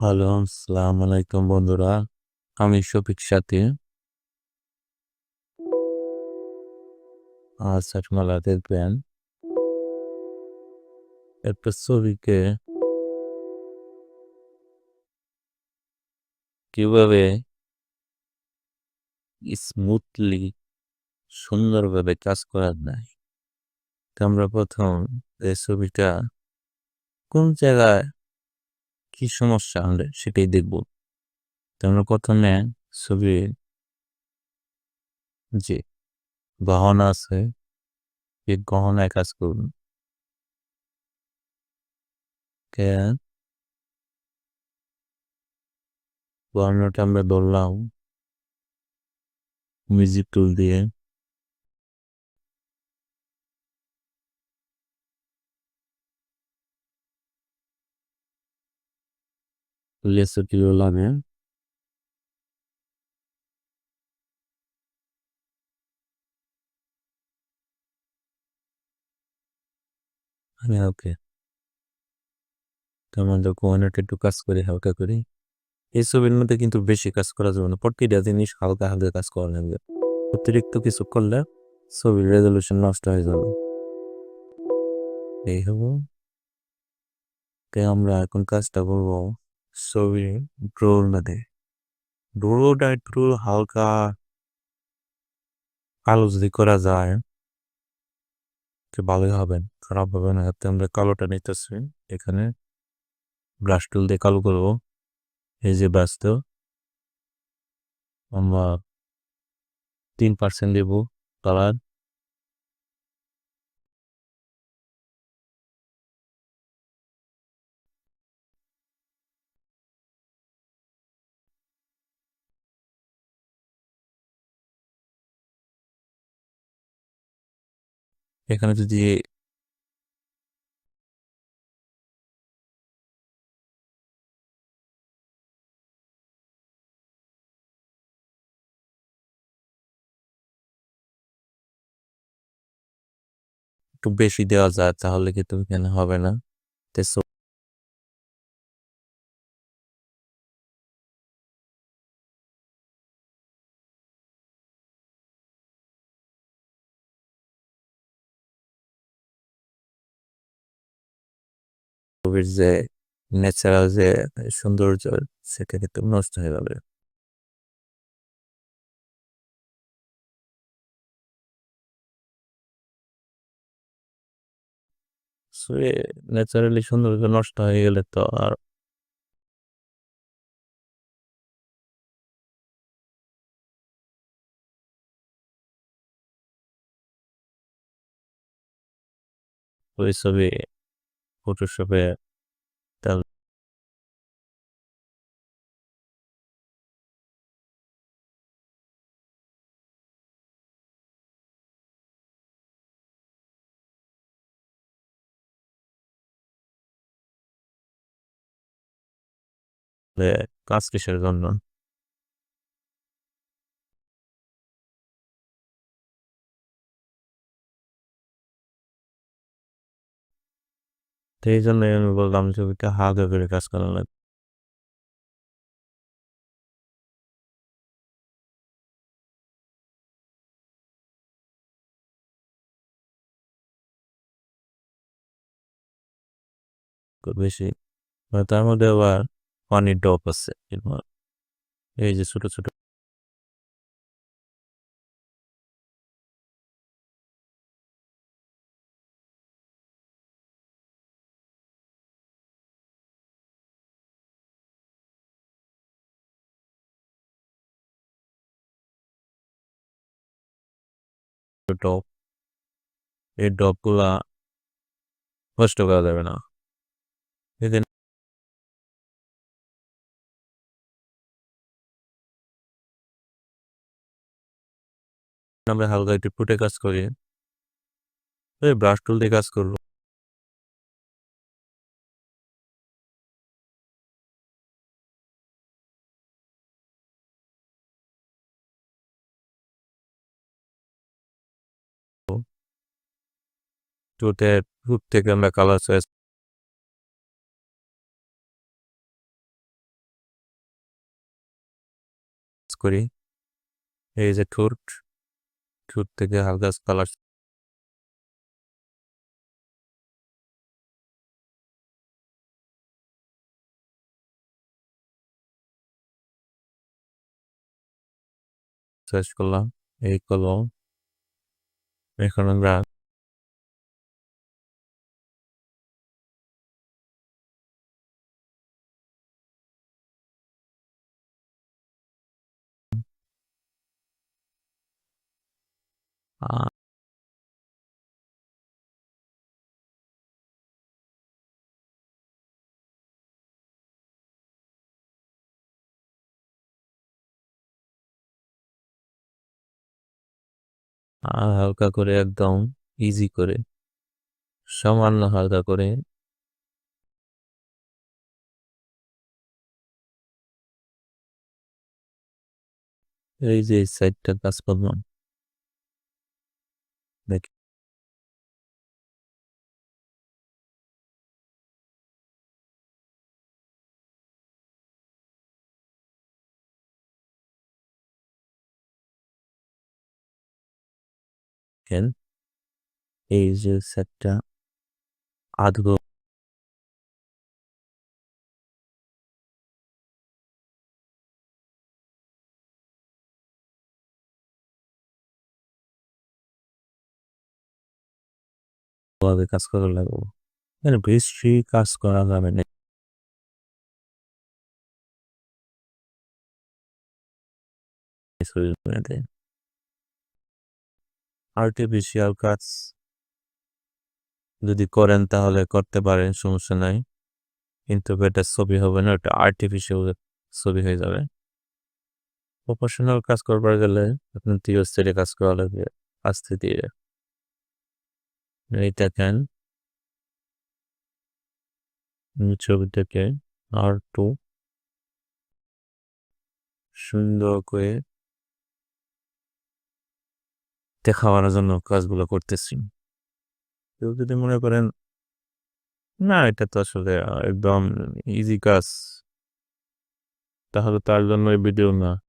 Hello, আসসালামু আলাইকুম বন্ধুরা। আমি শফিক সাথী। আজ আপনারা দেখবেন একটা ছবিকে কিভাবে স্মুথলি সুন্দরভাবে কাজ করা যায়। তো আমরা ১ম এই ছবিটা কোন জায়গায় কি সমস্যা হলে সেটাই দেখব। তো আমরা ১ম এ ছবির যে গহনা আছে, এই গহনায় কাজ করুন। ওকে, গহনাটা আমরা ধরলাম মিউজিক টুল দিয়ে। লেসো কি করলাম ওকে। তো আমাদের গহনাটা একটু কাজ করি হালকা করে। এই ছবির মধ্যে কিন্তু বেশি কাজ করা যাবে না। প্রতিটা জিনিস হালকা, হালকা কাজ করা লাগবে। অতিরিক্ত কিছু করলে ছবির রেজোলিউশন নষ্ট হয়ে যাবে। এই হলো আমরা এখন কাজটা করবো ছবির ড্রোর মধ্যে। ড্রোটা একটু হালকা কালো যদি করা যায় তো ভালোই হবে, খারাপ হবে না। হাতে আমরা কালোটা নিতেছি। এখানে ব্রাশ টুল দিয়ে কালো করবো। এই যে ব্রাশটা আমরা 3% দেবো কালার। এখানে যদি একটু বেশি দেওয়া যায় তাহলে কিন্তু এখানে হবে না। তো ছবির যে ন্যাচারাল যে সৌন্দর্য সেটা কিন্তু নষ্ট হয়ে যাবে। সো ন্যাচারালি সৌন্দর্য নষ্ট হয়ে গেলে তো আর ওই ছবি ফটোশপে তাহলে কাজ কিসের জন্য? তো এই জন্যই আমি বললাম ছবিটা হালকা করে কাজ করা লাগবে। খুব বেশি তার মধ্যে আবার পানির ড্রপ আছে এরপর এই যে ছোট ছোট ড্রপ, এই ড্রপ গুলা নষ্ট করা যাবে না। এদিন আমরা হালকা একটু ফুটে কাজ করি। এই ব্রাশ টুল দিয়ে কাজ করবো। টুতে টুথ থেকে আমরা কালার চয়েস করি। এই যে ঠোঁট থেকে হালকা কালার শেষ করলাম। এই কলম এখন আমরা হালকা করে একদম ইজি করে সামান্য হালকা করে এই যে সাইডটা কাজ করলাম দেখেন এই যে সেটটা আধগো ভাবে কাজ করা লাগবো মানে বেশি কাজ করা যাবে না আর্টিফিশিয়াল কাজ যদি করেন তাহলে করতে পারেন, সমস্যা নাই। কিন্তু এটা ছবি হবে না, ওটা আর্টিফিশিয়াল ছবি হয়ে যাবে। প্রফেশনাল কাজ করবার গেলে আপনার ধীরস্থিরে কাজ করা লাগবে, আস্তে ধীরে। এই দেখেন ছবিটাকে আর একটু সুন্দর করে দেখাবার জন্য কাজগুলো করতেছি। কেউ যদি মনে করেন না এটা তো আসলে একদম ইজি কাজ, তাহলে তার জন্য এই ভিডিও না।